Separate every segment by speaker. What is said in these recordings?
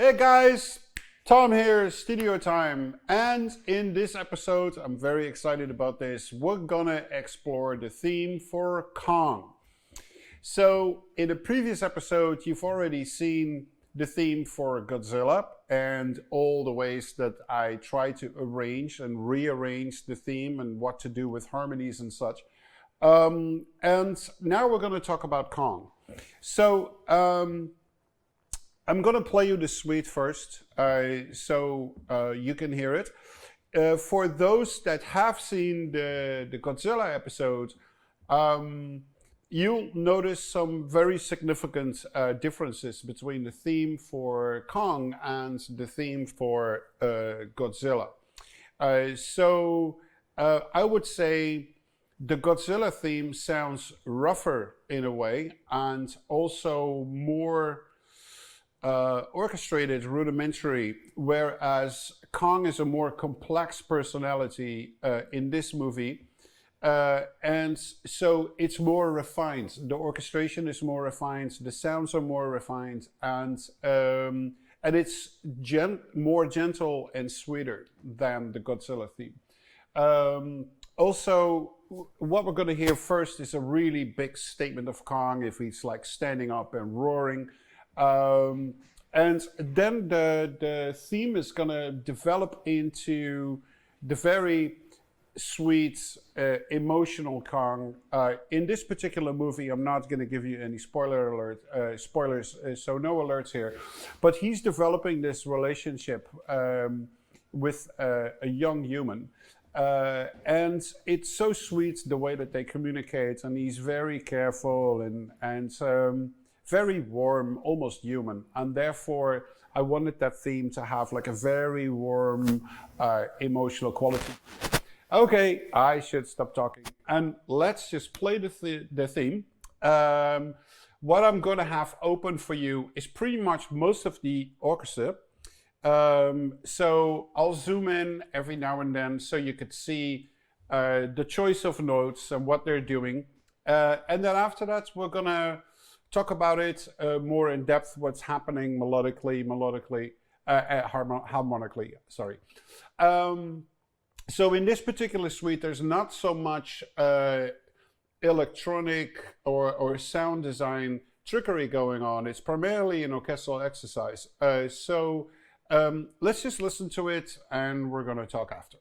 Speaker 1: Hey guys, Tom here, Studio Time, and in this episode, I'm very excited about this, we're gonna explore the theme for Kong. So, in a previous episode, you've already seen the theme for Godzilla and all the ways that I try to arrange and rearrange the theme and what to do with harmonies and such. And now we're gonna talk about Kong. So, I'm going to play you the suite first, so you can hear it. For those that have seen the Godzilla episode, you'll notice some very significant differences between the theme for Kong and the theme for Godzilla. I would say the Godzilla theme sounds rougher in a way and also more orchestrated, rudimentary, whereas Kong is a more complex personality in this movie, and so it's more refined. The orchestration is more refined, the sounds are more refined, and it's more gentle and sweeter than the Godzilla theme. Also, what we're going to hear first is a really big statement of Kong if he's like standing up and roaring. And then the theme is going to develop into the very sweet, emotional Kong. In this particular movie, I'm not going to give you any spoilers, so no alerts here. But he's developing this relationship with a young human. And it's so sweet the way that they communicate, and he's very careful and very warm, almost human, and therefore I wanted that theme to have like a very warm, emotional quality. Okay, I should stop talking and let's just play the theme. What I'm going to have open for you is pretty much most of the orchestra. So I'll zoom in every now and then so you could see the choice of notes and what they're doing. And then after that, we're going to talk about it more in depth, what's happening harmonically, sorry. So in this particular suite, there's not so much electronic or sound design trickery going on. It's primarily an orchestral exercise. So let's just listen to it and we're going to talk after.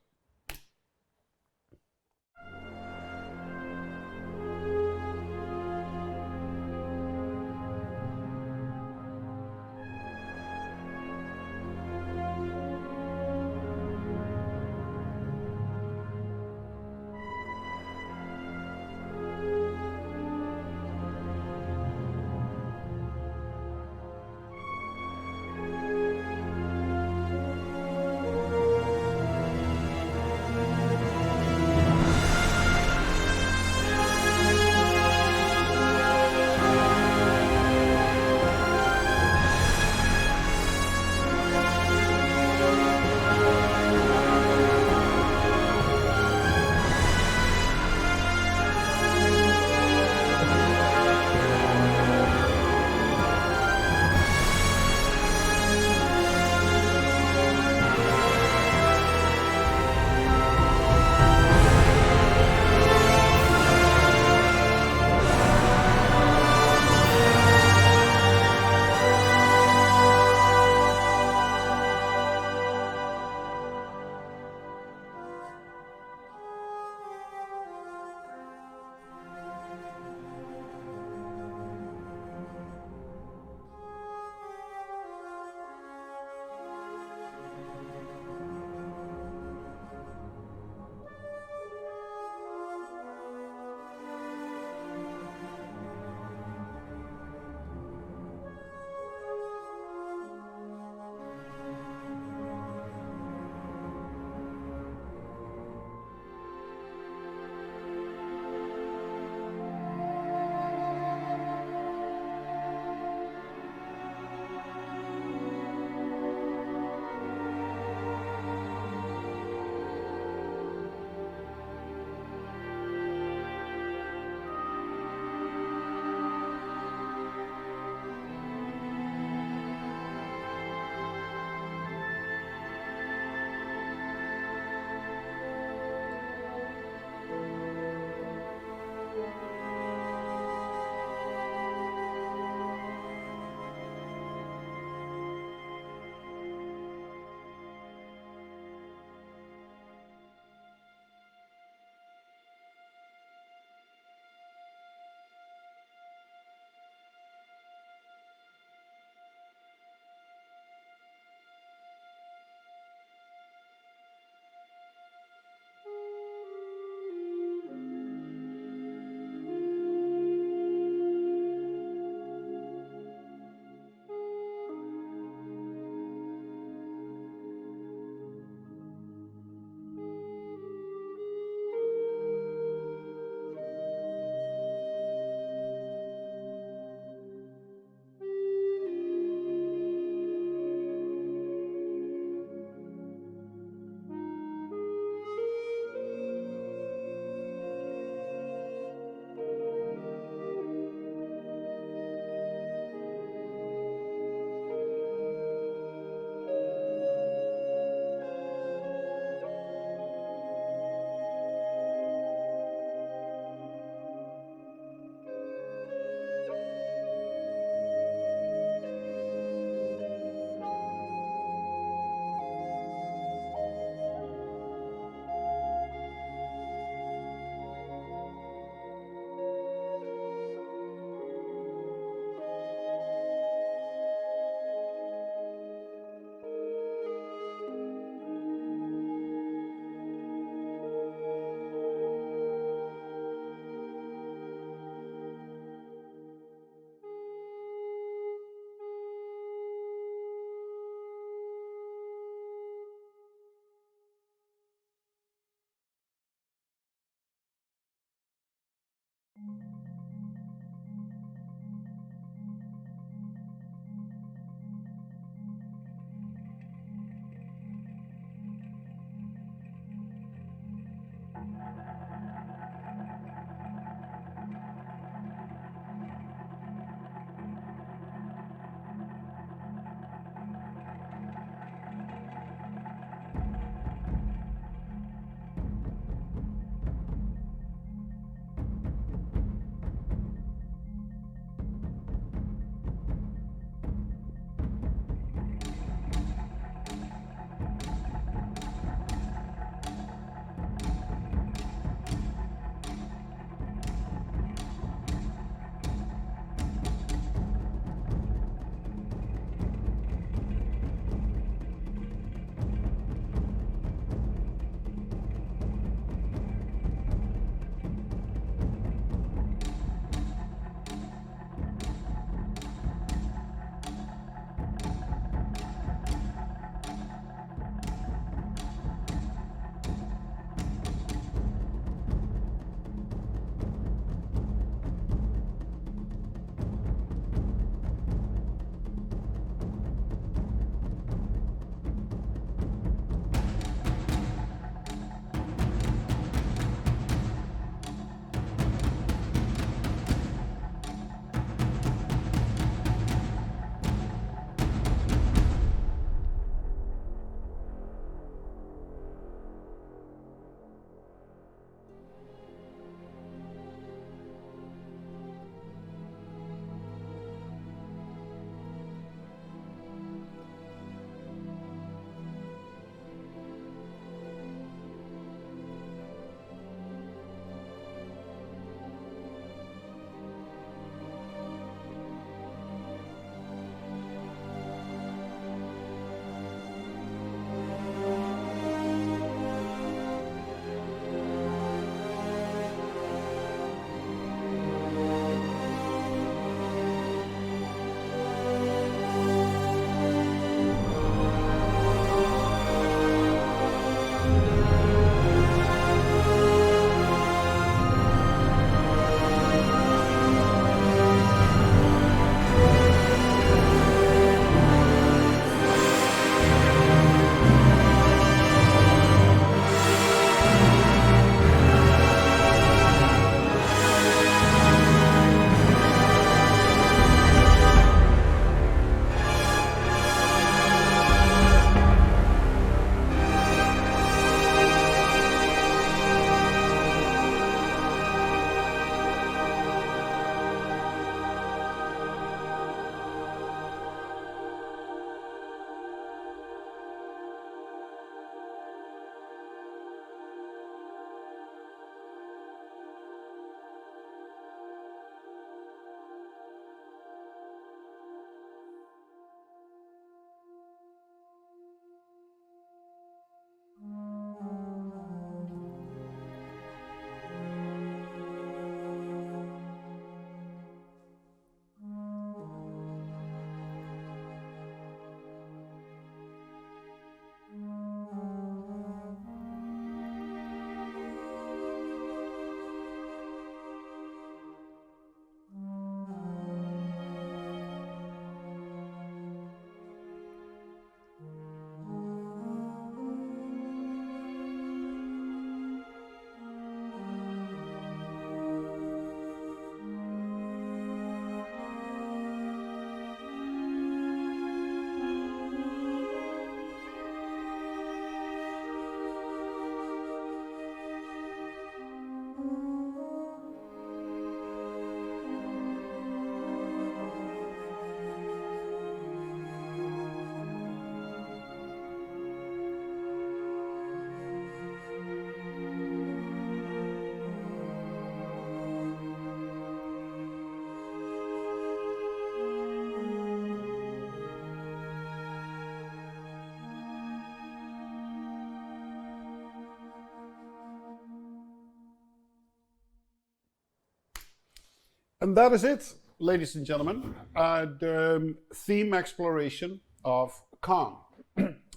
Speaker 1: And that is it, ladies and gentlemen. The theme exploration of Kong.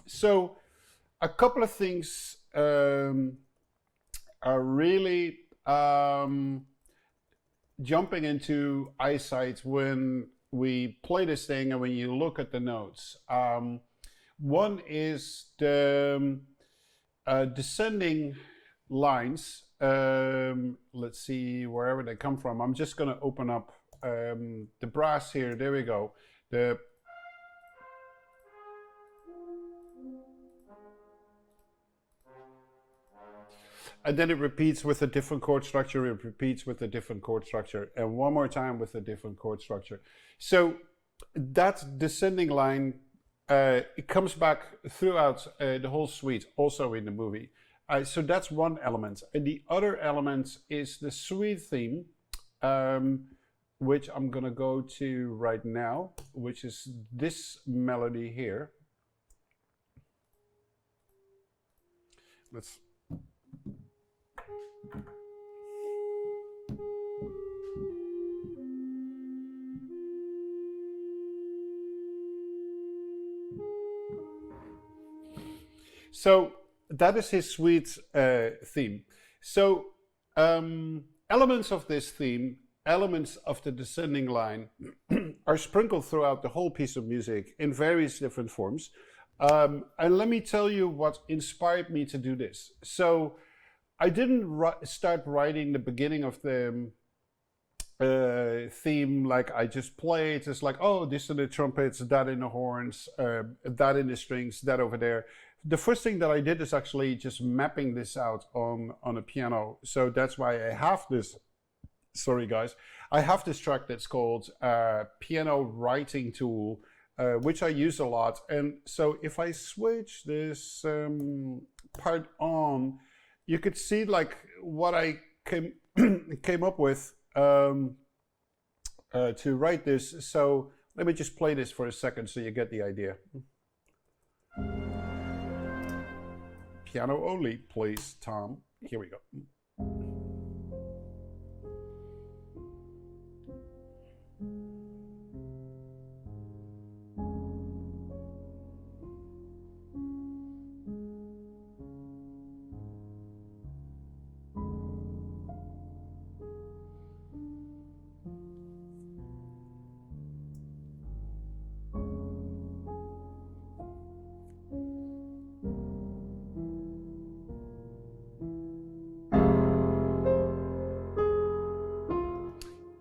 Speaker 1: So, a couple of things are really jumping into eyesight when we play this thing and when you look at the notes. One is the descending lines. Let's see wherever they come from. I'm just going to open up the brass here. There we go. And then it repeats with a different chord structure, it repeats with a different chord structure, and one more time with a different chord structure. So that descending line, it comes back throughout the whole suite, also in the movie. So that's one element. And the other element is the suite theme, which I'm gonna go to right now, which is this melody here. Let's... So that is his suite theme. So elements of this theme, elements of the descending line are sprinkled throughout the whole piece of music in various different forms. And let me tell you what inspired me to do this. So I didn't start writing the beginning of the theme like I just played. It's like, oh, this in the trumpets, that in the horns, that in the strings, that over there. The first thing that I did is actually just mapping this out on a piano. So that's why I have this, sorry guys, I have this track that's called Piano Writing Tool, which I use a lot. And so if I switch this part on, you could see like what I came up with to write this. So let me just play this for a second so you get the idea. Piano only, please, Tom. Here we go.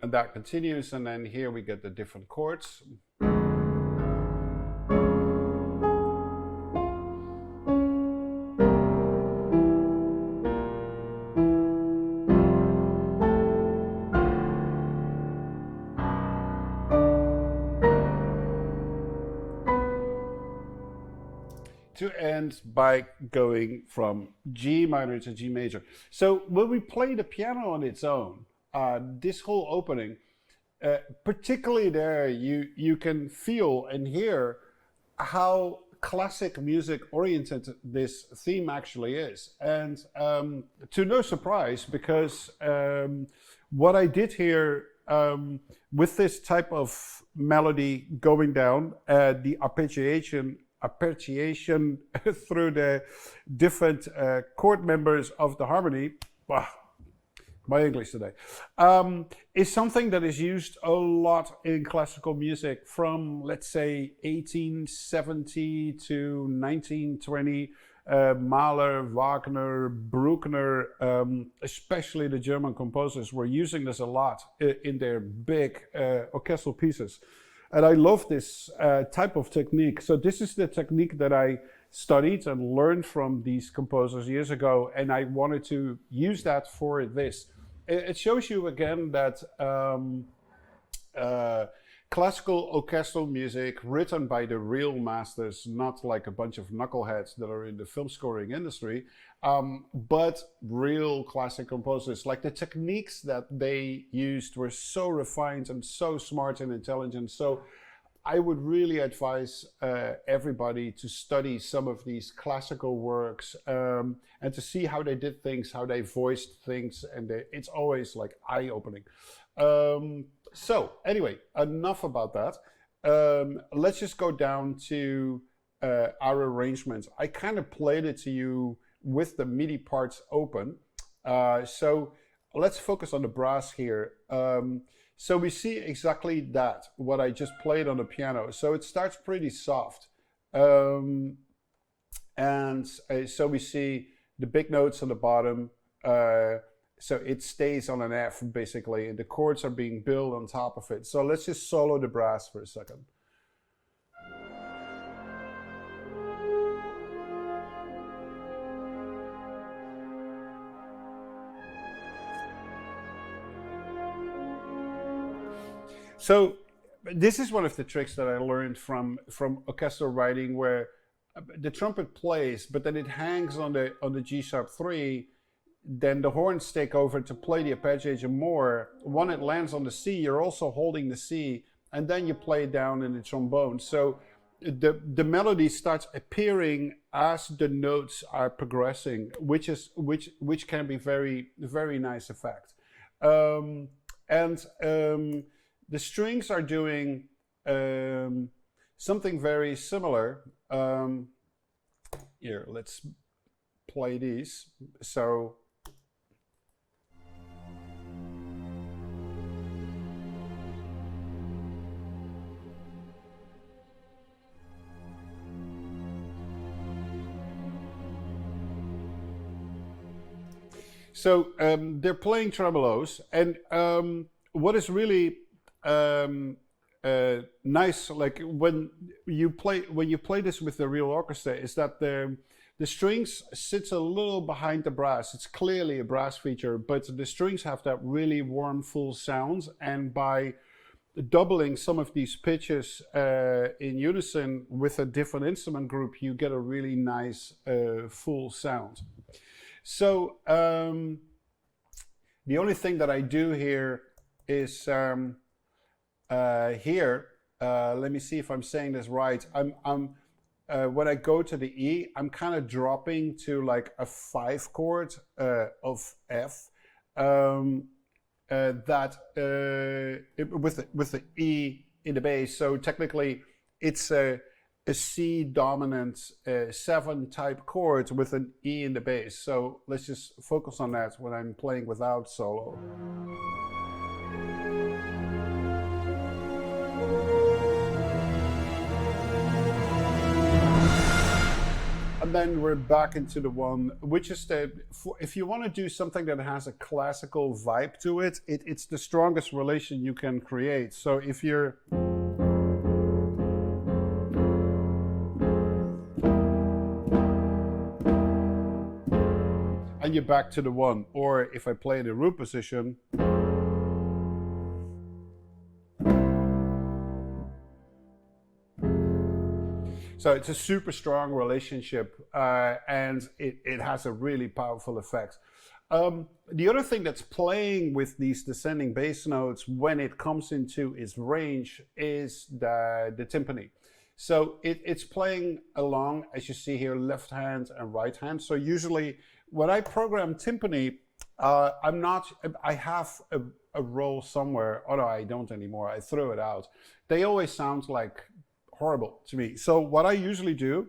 Speaker 1: And that continues, and then here we get the different chords. To end by going from G minor to G major. So when we play the piano on its own, this whole opening, particularly there, you can feel and hear how classic music oriented this theme actually is. And to no surprise, because what I did here with this type of melody going down, the arpeggiation through the different chord members of the harmony, my English today, is something that is used a lot in classical music from, let's say, 1870 to 1920. Mahler, Wagner, Bruckner, especially the German composers, were using this a lot in their big orchestral pieces. And I love this type of technique. So this is the technique that I studied and learned from these composers years ago, and I wanted to use that for this. It shows you again that classical orchestral music written by the real masters, not like a bunch of knuckleheads that are in the film scoring industry, but real classic composers. Like the techniques that they used were so refined and so smart and intelligent. So I would really advise everybody to study some of these classical works and to see how they did things, how they voiced things, and it's always like eye-opening. So anyway, enough about that. Let's just go down to our arrangements. I kind of played it to you with the MIDI parts open. So let's focus on the brass here. So we see exactly that, what I just played on the piano. So it starts pretty soft. So we see the big notes on the bottom. So it stays on an F basically, and the chords are being built on top of it. So let's just solo the brass for a second. So this is one of the tricks that I learned from orchestral writing, where the trumpet plays, but then it hangs on the G#3. Then the horns take over to play the arpeggiator more. When it lands on the C, you're also holding the C, and then you play it down in the trombone. So the melody starts appearing as the notes are progressing, which can be very nice effect. The strings are doing something very similar. Here, let's play these. So. So they're playing tremolos, and what is really nice, like when you play this with the real orchestra, is that the strings sits a little behind the brass. It's clearly a brass feature, but the strings have that really warm, full sound, and by doubling some of these pitches in unison with a different instrument group, you get a really nice full sound. So the only thing that I do here is here. Let me see if I'm saying this right. When I go to the E, I'm kind of dropping to like a 5 chord of F. With the E in the bass. So technically, it's a C dominant 7 type chord with an E in the bass. So let's just focus on that when I'm playing without solo. And then we're back into the one, which is if you want to do something that has a classical vibe to it, it's the strongest relation you can create. So if you're and you're back to the one, or if I play the root position, so it's a super strong relationship, and it has a really powerful effect. The other thing that's playing with these descending bass notes when it comes into its range is the timpani. So it's playing along, as you see here, left hand and right hand. So usually when I program timpani, I have a roll somewhere. Oh no, I don't anymore. I threw it out. They always sound like horrible to me. So what I usually do,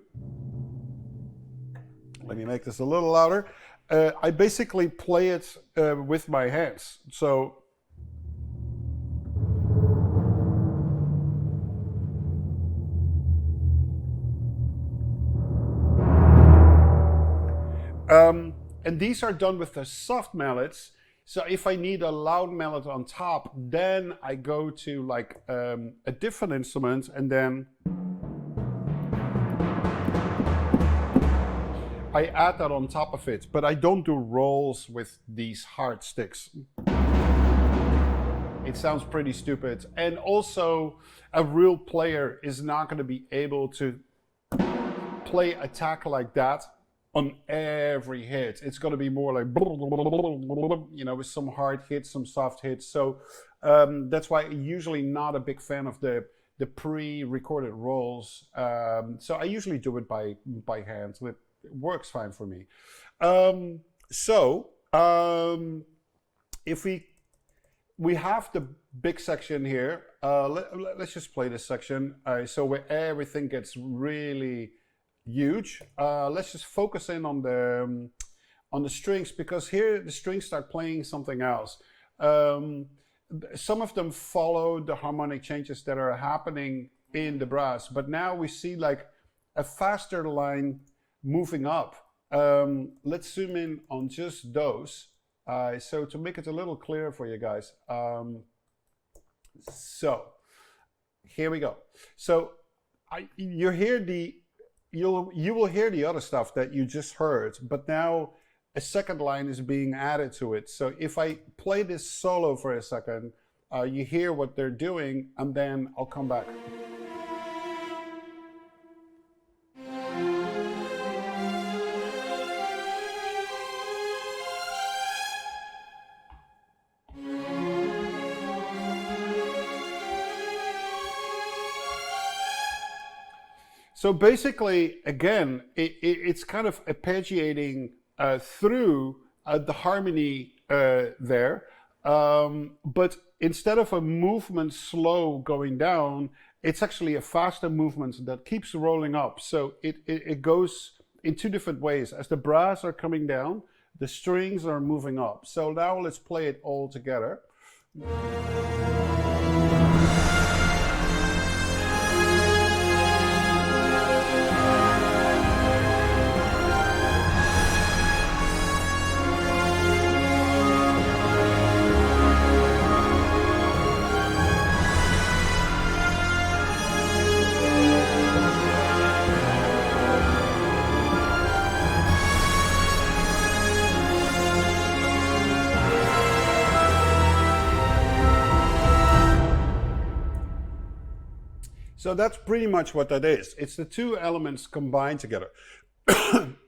Speaker 1: let me make this a little louder. I basically play it with my hands. So and these are done with the soft mallets. So if I need a loud mallet on top, then I go to like a different instrument, and then I add that on top of it. But I don't do rolls with these hard sticks. It sounds pretty stupid. And also, a real player is not going to be able to play attack like that on every hit. It's going to be more like, you know, with some hard hits, some soft hits. So that's why I'm usually not a big fan of the pre-recorded rolls. So I usually do it by hand. It works fine for me. we have the big section here. Let's just play this section. So where everything gets really huge. Let's just focus in on the strings, because here the strings start playing something else. Some of them follow the harmonic changes that are happening in the brass, but now we see like a faster line moving up. Let's zoom in on just those. So to make it a little clearer for you guys. So here we go. So you will hear the other stuff that you just heard, but now a second line is being added to it. So if I play this solo for a second, you hear what they're doing, and then I'll come back. So basically, again, it's kind of arpeggiating through the harmony there, but instead of a movement slow going down, it's actually a faster movement that keeps rolling up. So it goes in two different ways. As the brass are coming down, the strings are moving up. So now let's play it all together. So that's pretty much what that is. It's the two elements combined together.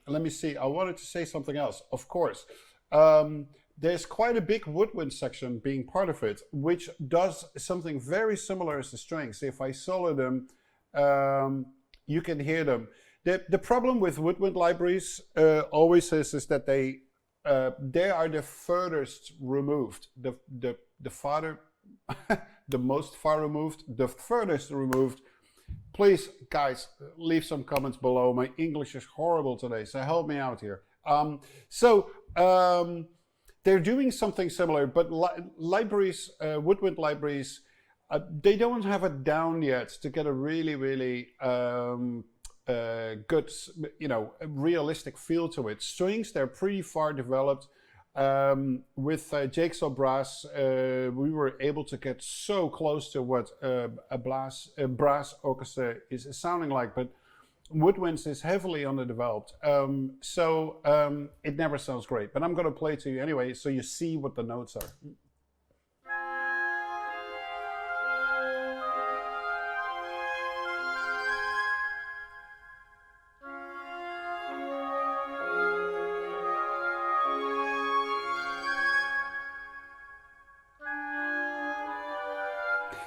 Speaker 1: Let me see, I wanted to say something else. Of course, there's quite a big woodwind section being part of it, which does something very similar as the strings. If I solo them, you can hear them. The problem with woodwind libraries always is that they are the furthest removed, the farther, the most far removed, the furthest removed. Please, guys, leave some comments below. My English is horrible today, so help me out here. They're doing something similar, but libraries, woodwind libraries, they don't have it down yet to get a really, really good, realistic feel to it. Strings, they're pretty far developed. With Jigsaw Brass, we were able to get so close to what a brass orchestra is sounding like, but woodwinds is heavily underdeveloped, so it never sounds great. But I'm going to play it to you anyway, so you see what the notes are.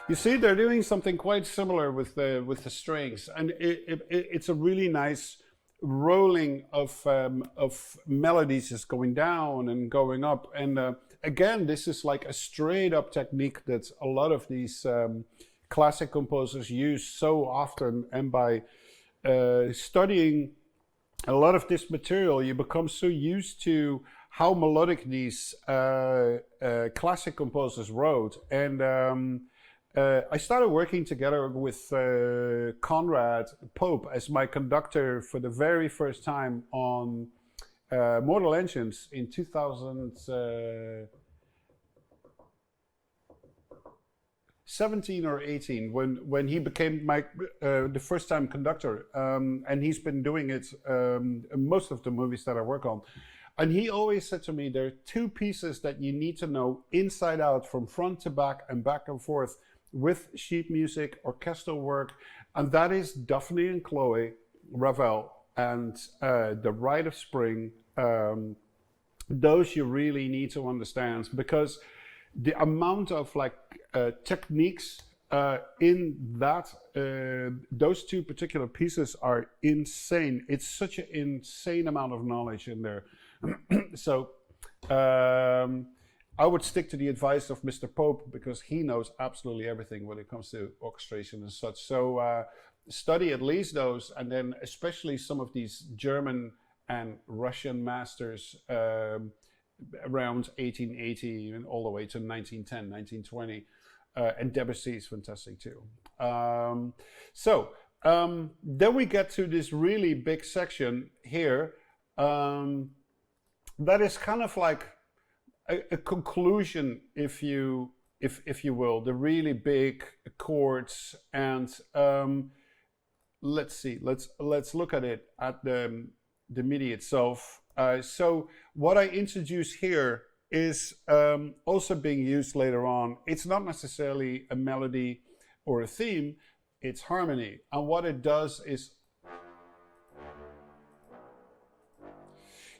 Speaker 1: You see, they're doing something quite similar with the strings, and it's a really nice rolling of melodies just going down and going up. And again, this is like a straight up technique that a lot of these classic composers use so often. And by studying a lot of this material, you become so used to how melodic these classic composers wrote. And I started working together with Conrad Pope as my conductor for the very first time on Mortal Engines in 2017 or 18, when he became my the first time conductor, and he's been doing it most of the movies that I work on. And he always said to me, there are two pieces that you need to know inside out, from front to back and forth, with sheet music, orchestral work, and that is Daphne and Chloe, Ravel, and the Rite of Spring. Those you really need to understand, because the amount of techniques in that those two particular pieces are insane. It's such an insane amount of knowledge in there. So I would stick to the advice of Mr. Pope because he knows absolutely everything when it comes to orchestration and such. So study at least those, and then especially some of these German and Russian masters around 1880 and all the way to 1910, 1920. And Debussy is fantastic too. Then we get to this really big section here. That is kind of like a conclusion, if you will, the really big chords. And let's see, let's look at it at the MIDI itself. So what I introduce here is also being used later on. It's not necessarily a melody or a theme, it's harmony. And what it does is,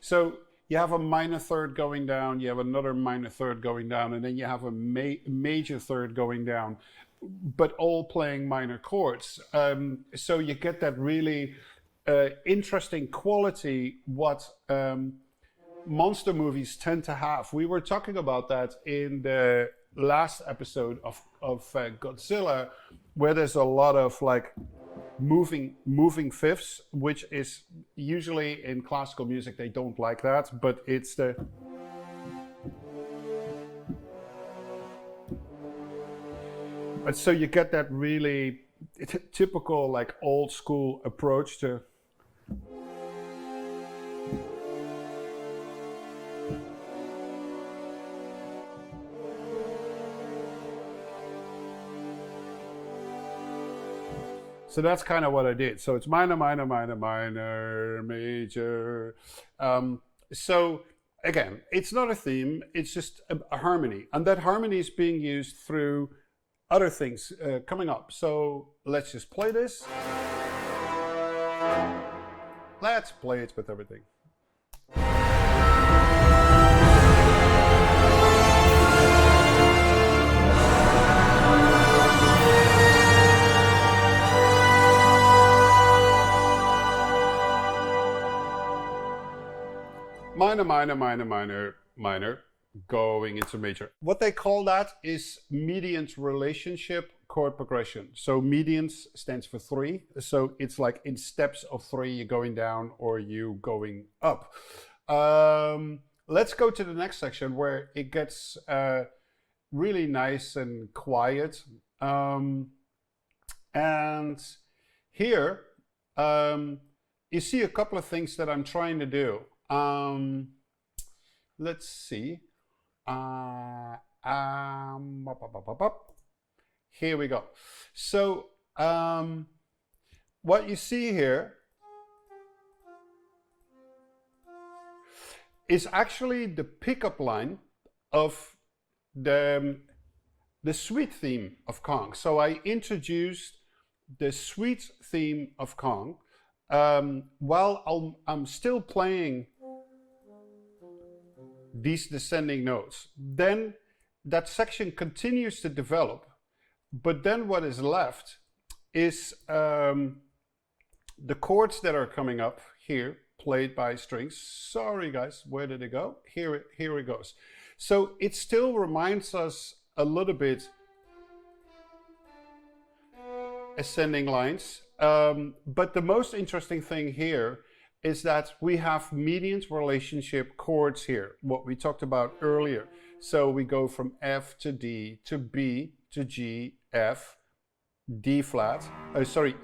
Speaker 1: so you have a minor third going down, you have another minor third going down, and then you have a major third going down, but all playing minor chords. So you get that really interesting quality what monster movies tend to have. We were talking about that in the last episode of Godzilla, where there's a lot of like moving fifths, which is usually in classical music they don't like that, but it's the but so you get that really typical like old school approach to So that's kind of what I did. So it's minor, minor, minor, minor, major. So again, it's not a theme, it's just a harmony. And that harmony is being used through other things coming up. So let's just play this. Let's play it with everything. Minor, minor, minor, minor, minor, going into major. What they call that is mediant relationship chord progression. So medians stands for 3. So it's like in steps of 3, you're going down or you going up. Let's go to the next section where it gets really nice and quiet. And here you see a couple of things that I'm trying to do. Let's see. Here we go. So what you see here is actually the pickup line of the suite theme of Kong. So I introduced the suite theme of Kong while I'm still playing these descending notes. Then that section continues to develop, but then what is left is the chords that are coming up here, played by strings. Sorry guys, where did it go? Here it goes. So it still reminds us a little bit ascending lines, but the most interesting thing here is that we have mediant relationship chords here, what we talked about earlier. So we go from F to D to B to G, F, D flat,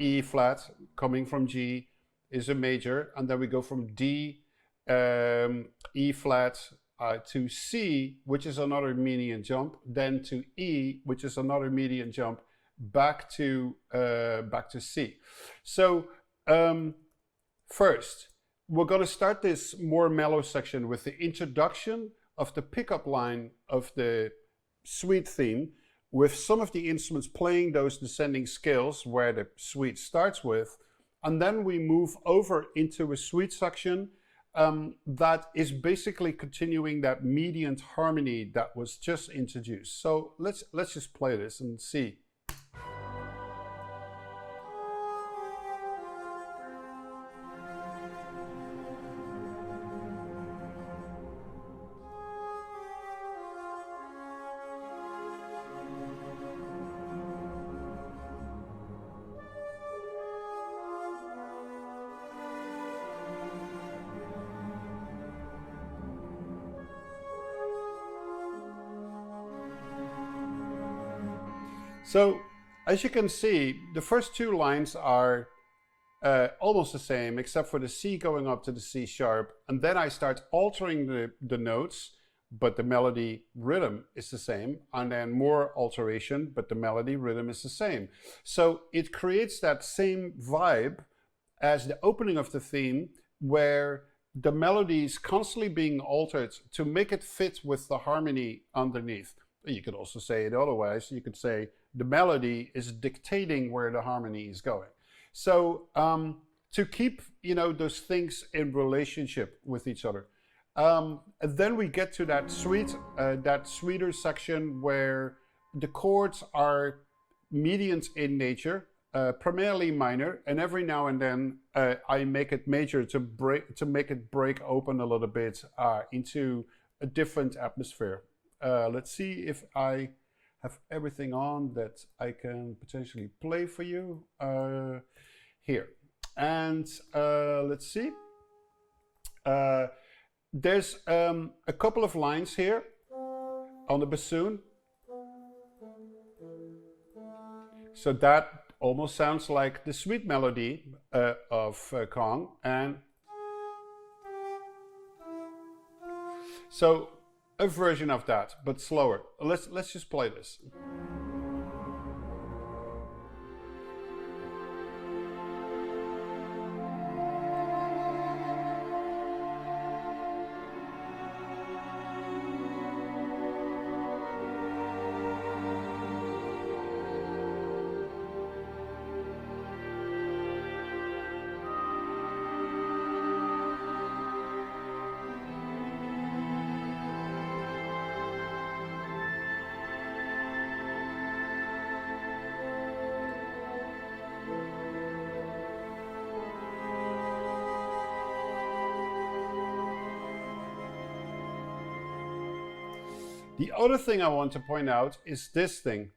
Speaker 1: E flat, coming from G is a major, and then we go from D, E flat to C, which is another median jump, then to E, which is another median jump, back to C. So first, we're going to start this more mellow section with the introduction of the pickup line of the suite theme, with some of the instruments playing those descending scales where the suite starts with, and then we move over into a suite section that is basically continuing that mediant harmony that was just introduced. So let's just play this and see. So as you can see, the first two lines are almost the same, except for the C going up to the C sharp. And then I start altering the notes, but the melody rhythm is the same. And then more alteration, but the melody rhythm is the same. So it creates that same vibe as the opening of the theme, where the melody is constantly being altered to make it fit with the harmony underneath. You could also say it otherwise. You could say the melody is dictating where the harmony is going. So to keep, you know, those things in relationship with each other. And then we get to that sweeter section where the chords are medians in nature, primarily minor, and every now and then I make it major to make it break open a little bit into a different atmosphere. Let's see if I have everything on that I can potentially play for you here. And let's see. There's a couple of lines here on the bassoon. So that almost sounds like the sweet melody of Kong. And so a version of that, but slower. Let's just play this. The other thing I want to point out is this thing.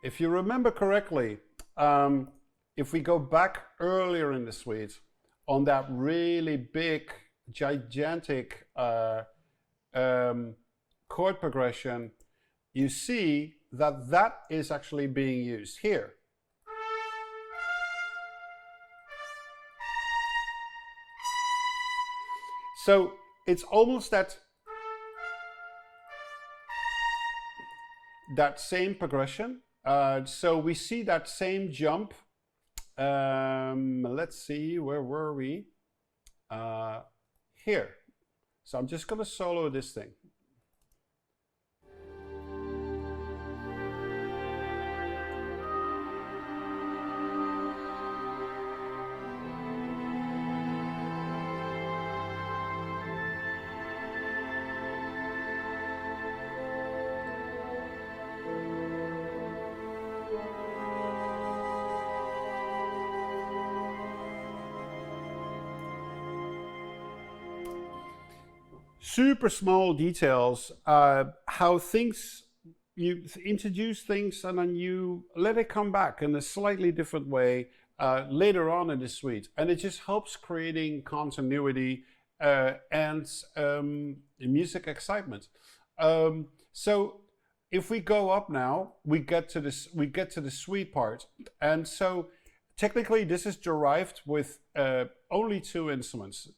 Speaker 1: If you remember correctly, if we go back earlier in the suite on that really big, gigantic chord progression, you see that that is actually being used here. So it's almost that same progression. So we see that same jump. Let's see, where were we? Here. So I'm just going to solo this thing. Super small details, how things, you introduce things and then you let it come back in a slightly different way later on in the suite. And it just helps creating continuity and music excitement. So if we go up now, we get to the suite part. And so technically this is derived with only two instruments.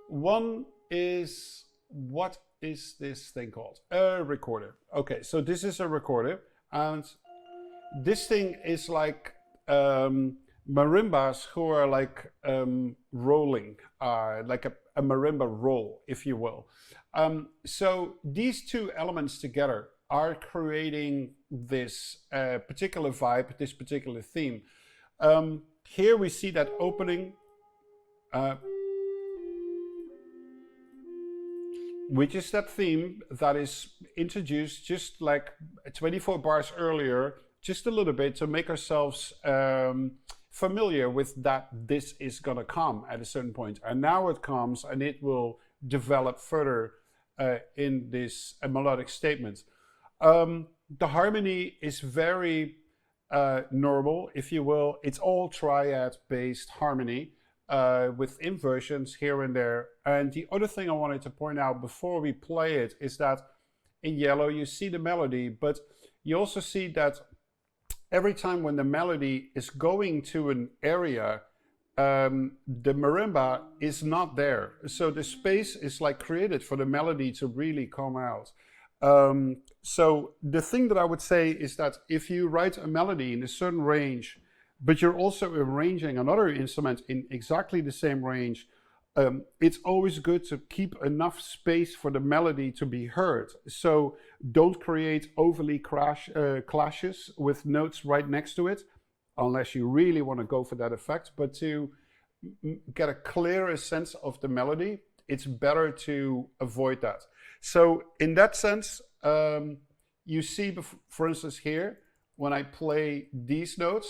Speaker 1: One is, what is this thing called? A recorder. Okay, so this is a recorder, and this thing is like marimbas who are like rolling, like a marimba roll, if you will. So these two elements together are creating this particular vibe, this particular theme. Here we see that opening, which is that theme that is introduced just like 24 bars earlier, just a little bit to make ourselves familiar with that this is gonna come at a certain point. And now it comes and it will develop further in this melodic statement. The harmony is very normal, if you will. It's all triad-based harmony. with inversions here and there. And the other thing I wanted to point out before we play it is that in yellow you see the melody, but you also see that every time when the melody is going to an area, the marimba is not there. So the space is like created for the melody to really come out. So the thing that I would say is that if you write a melody in a certain range, but you're also arranging another instrument in exactly the same range, it's always good to keep enough space for the melody to be heard. So don't create overly clashes with notes right next to it, unless you really want to go for that effect. But to get a clearer sense of the melody, it's better to avoid that. So in that sense, you see, for instance, here, when I play these notes,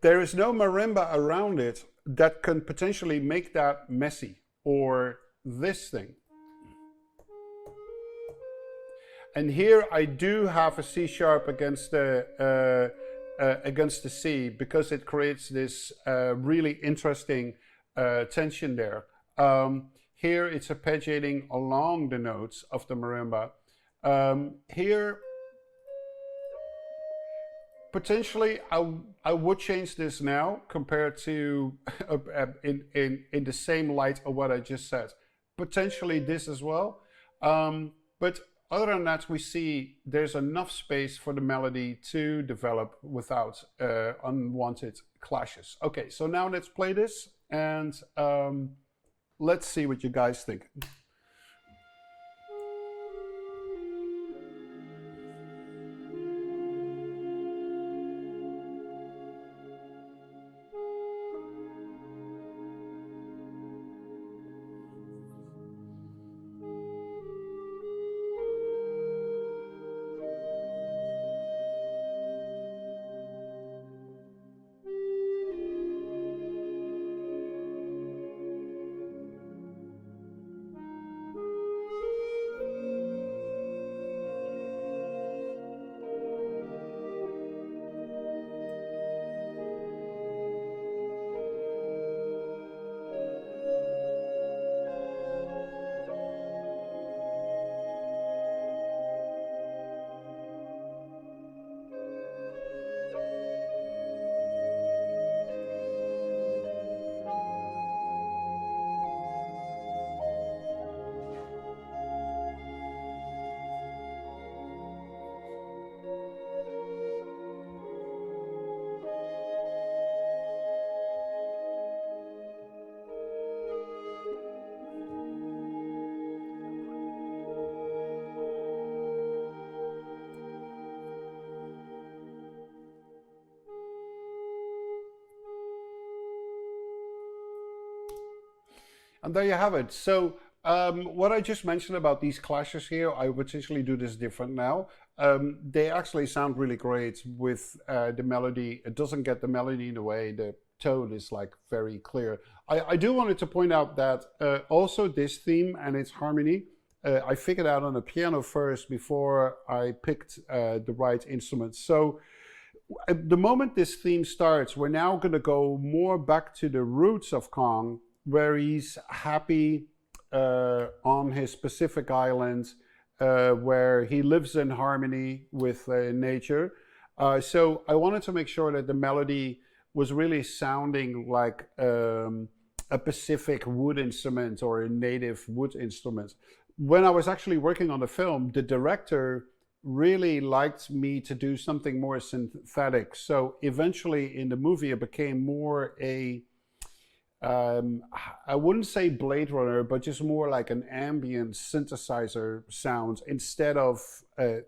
Speaker 1: there is no marimba around it that can potentially make that messy, or this thing. And here I do have a C sharp against the C, because it creates this really interesting tension there. Here it's arpeggiating along the notes of the marimba. Here, potentially, I would change this now compared to in the same light of what I just said. Potentially this as well. But other than that, we see there's enough space for the melody to develop without unwanted clashes. Okay, so now let's play this, and let's see what you guys think. And there you have it. So what I just mentioned about these clashes here, I would potentially do this different now. They actually sound really great with the melody. It doesn't get the melody in the way. The tone is like very clear. I do wanted to point out that also this theme and its harmony, I figured out on the piano first before I picked the right instruments. So at the moment this theme starts, we're now going to go more back to the roots of Kong, where he's happy on his Pacific island, where he lives in harmony with nature. So I wanted to make sure that the melody was really sounding like a Pacific wood instrument or a native wood instrument. When I was actually working on the film, the director really liked me to do something more synthetic. So eventually in the movie it became more a I wouldn't say Blade Runner, but just more like an ambient synthesizer sound instead of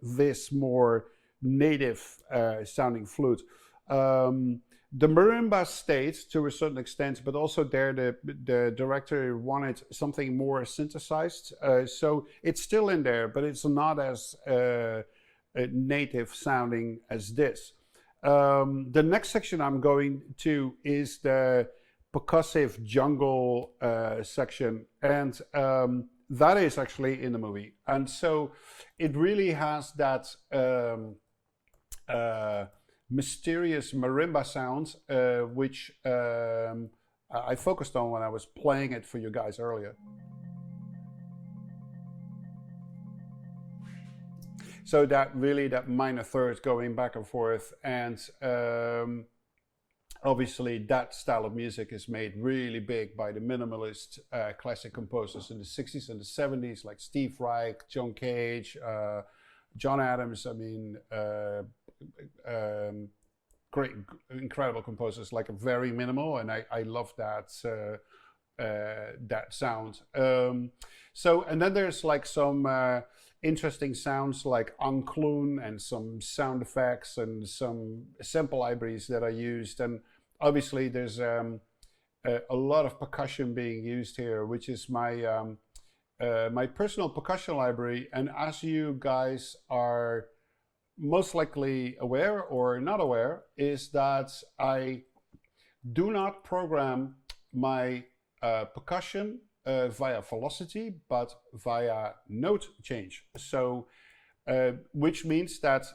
Speaker 1: this more native sounding flute. The marimba stayed to a certain extent, but also there the director wanted something more synthesized. So it's still in there, but it's not as native sounding as this. The next section I'm going to is the percussive jungle section, and that is actually in the movie, and so it really has that mysterious marimba sound, which I focused on when I was playing it for you guys earlier. So that really, that minor third going back and forth, and obviously that style of music is made really big by the minimalist classic composers in the 60s and the 70s, like Steve Reich, John Cage, John Adams. I mean, great, incredible composers, like very minimal, and I love that that sound. So, and then there's like some interesting sounds like uncloon and some sound effects and some sample libraries that are used, and obviously there's a lot of percussion being used here, which is my my personal percussion library. And as you guys are most likely aware or not aware, is that I do not program my percussion via velocity, but via note change. So, which means that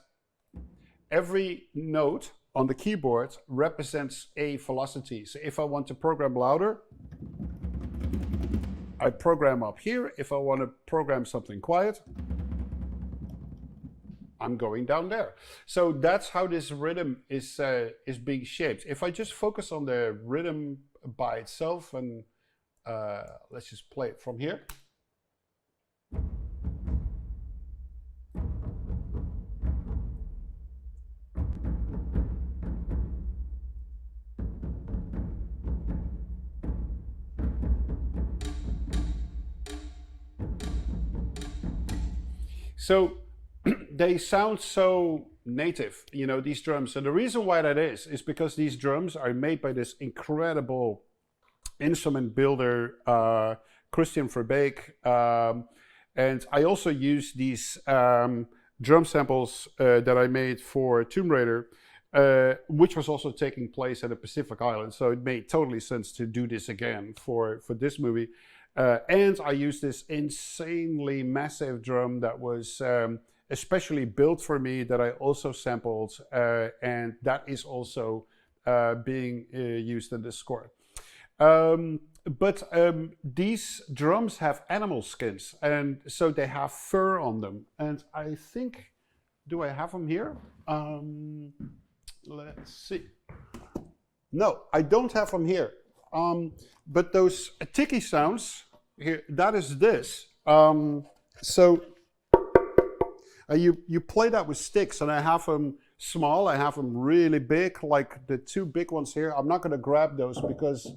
Speaker 1: every note on the keyboard represents a velocity. So if I want to program louder, I program up here. If I want to program something quiet, I'm going down there. So that's how this rhythm is being shaped. If I just focus on the rhythm by itself, and let's just play it from here. So they sound so native, you know, these drums. And the reason why that is because these drums are made by this incredible instrument builder, Christian Verbeek. And I also use these drum samples that I made for Tomb Raider, which was also taking place at the Pacific Island. So it made totally sense to do this again for this movie. And I used this insanely massive drum that was especially built for me, that I also sampled, and that is also being used in this score. But these drums have animal skins, and so they have fur on them. And I think, do I have them here? Let's see. No, I don't have them here. But those ticky sounds here, that is this. So you play that with sticks, and I have them small, I have them really big, like the two big ones here. I'm not going to grab those, because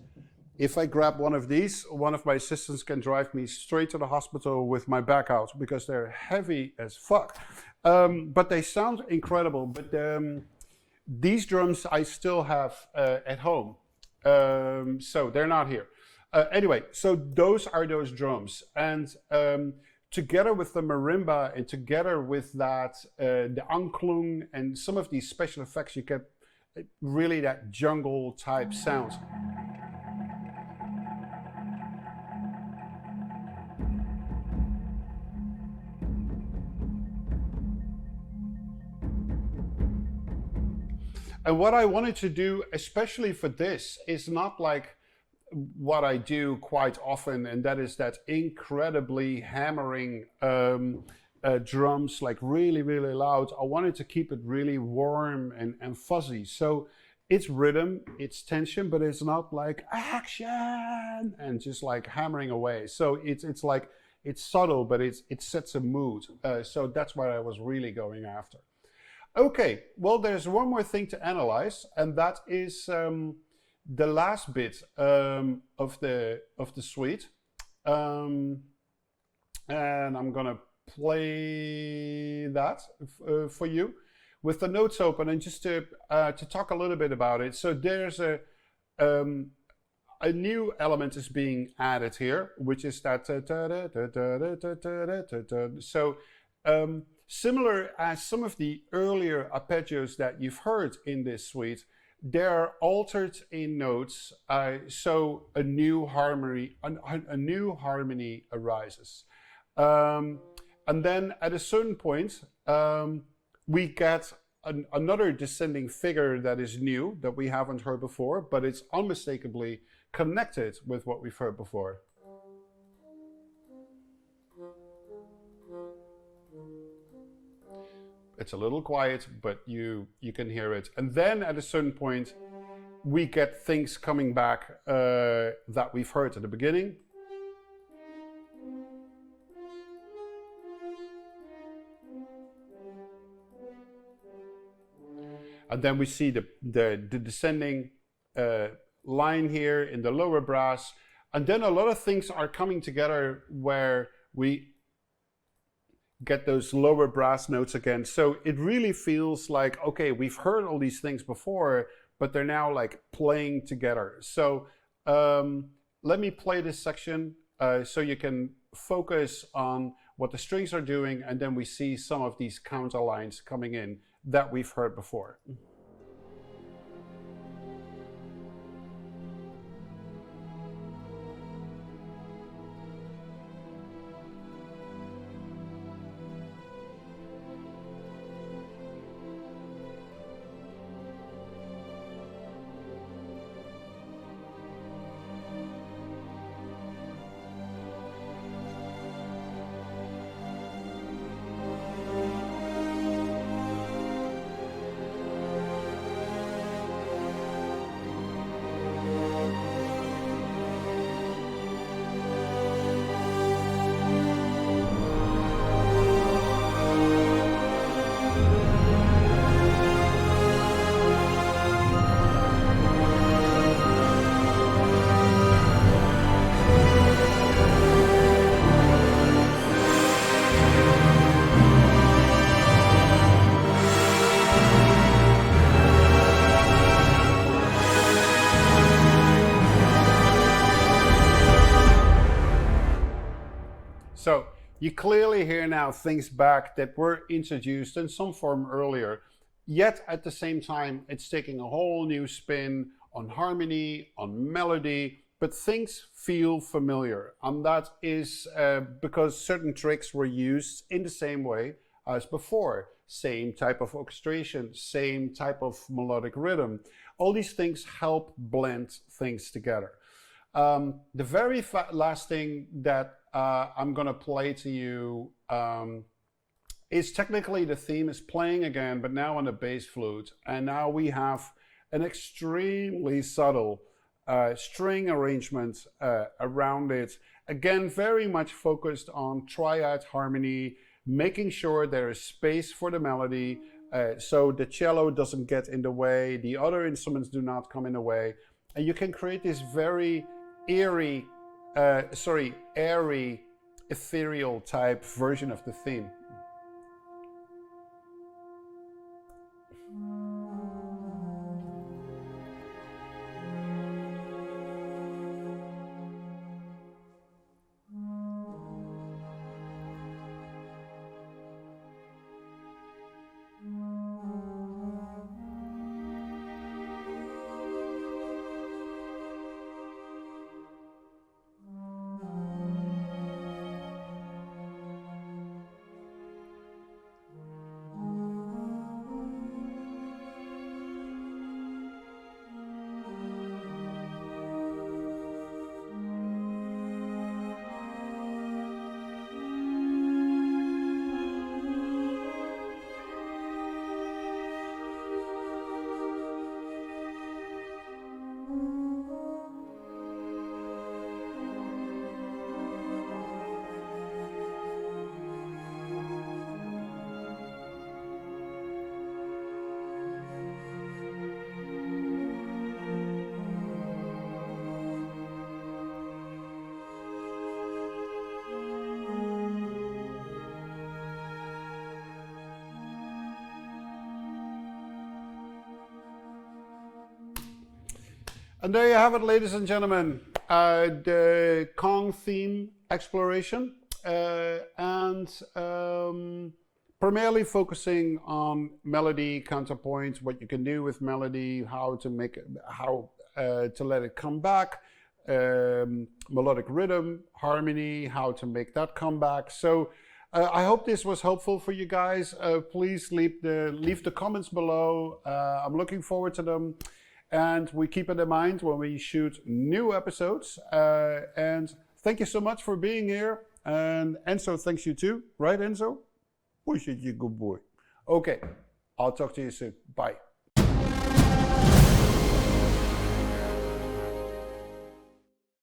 Speaker 1: if I grab one of these, one of my assistants can drive me straight to the hospital with my back out, because they're heavy as fuck. But they sound incredible. But these drums I still have at home. So they're not here. Anyway, so those are those drums. And together with the marimba, and together with that, the uncloon and some of these special effects, you get really that jungle type sound. And what I wanted to do, especially for this, is not like what I do quite often, and that is that incredibly hammering drums, like really, really loud. I wanted to keep it really warm and fuzzy. So it's rhythm, it's tension, but it's not like action and just like hammering away. So it's like, it's subtle, but it sets a mood. So that's what I was really going after. Okay, well, there's one more thing to analyze, and that is the last bit of the suite. And I'm gonna play that for you with the notes open, and just to talk a little bit about it. So there's a new element is being added here, which is that so similar as some of the earlier arpeggios that you've heard in this suite, they're altered in notes, so a new harmony arises. And then at a certain point, we get another descending figure that is new, that we haven't heard before, but it's unmistakably connected with what we've heard before. It's a little quiet, but you can hear it. And then at a certain point, we get things coming back that we've heard at the beginning. And then we see the descending line here in the lower brass. And then a lot of things are coming together where we get those lower brass notes again. So it really feels like, okay, we've heard all these things before, but they're now like playing together. So let me play this section so you can focus on what the strings are doing, and then we see some of these counter lines coming in that we've heard before. So you clearly hear now things back that were introduced in some form earlier, yet at the same time it's taking a whole new spin on harmony, on melody, but things feel familiar. And that is because certain tricks were used in the same way as before. Same type of orchestration, same type of melodic rhythm. All these things help blend things together. The very last thing that I'm gonna play to you is technically the theme is playing again, but now on the bass flute. And now we have an extremely subtle string arrangement around it. Again, very much focused on triad harmony, making sure there is space for the melody, so the cello doesn't get in the way, the other instruments do not come in the way. And you can create this very airy, ethereal type version of the theme. And there you have it, ladies and gentlemen, the Kong theme exploration, and primarily focusing on melody, counterpoint, what you can do with melody, how to let it come back, melodic rhythm, harmony, how to make that come back. So I hope this was helpful for you guys. Please leave the comments below. I'm looking forward to them. And we keep it in mind when we shoot new episodes. And thank you so much for being here. And Enzo thanks you too. Right, Enzo? Push it, you good boy. Okay, I'll talk to you soon. Bye.